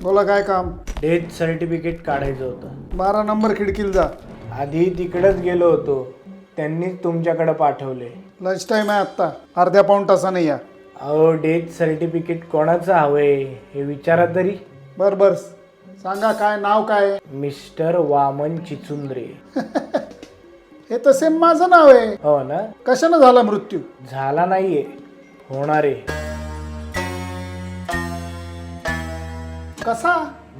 बोला काय काम? डेथ सर्टिफिकेट काढायचं होतं. 12 नंबर खिडकीला जा. आधी तिकडेच गेलो होतो, त्यांनीच तुमच्याकडे पाठवले. लंच टाईम आहे आत्ता, अर्ध्या पाऊण तासाने या. अहो, डेथ सर्टिफिकेट कोणाचं हवंय हे विचारा तरी. बर सांगा, काय नाव काय? मिस्टर वामन चिचुंद्रे. हे तर सेम माझं नाव आहे. हो ना? कशानं झाला मृत्यू? झाला नाहीये, होणार आहे. कसा?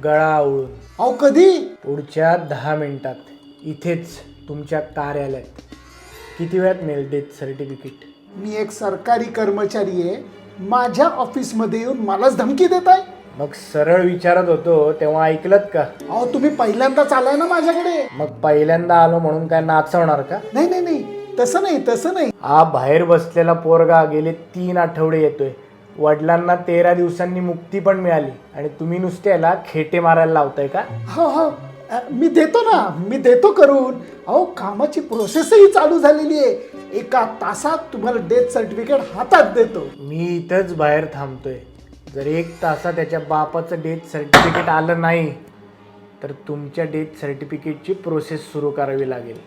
गळा आवळून. अहो कधी? पुढच्या 10 मिनिटात इथेच तुमच्या कार्यालयात. किती वेळात मिळेल डेथ सर्टिफिकेट? मी एक सरकारी कर्मचारी आहे, माझ्या ऑफिसमध्ये येऊन मलाच धमकी देताय? मग सरळ विचारत होतो तेव्हा ऐकलत का? अहो तुम्ही पहिल्यांदाच आलाय ना माझ्याकडे. मग पहिल्यांदा आलो म्हणून काय नाचवणार का? नाही, तसं नाही. हा बाहेर बसलेला पोरगा गेले 3 आठवडे येतोय. वडिलांना 13 दिवसांनी मुक्ती पण मिळाली आणि तुम्ही नुसते याला खेटे मारायला लावताय का? हो मी देतो करून. अहो कामाची प्रोसेसही चालू झालेली आहे. 1 तासात तुम्हाला डेथ सर्टिफिकेट हातात देतो. मी इथंच बाहेर थांबतोय. जर 1 तासात त्याच्या बापाचं डेथ सर्टिफिकेट आलं नाही तर तुमच्या डेथ सर्टिफिकेटची प्रोसेस सुरू करावी लागेल.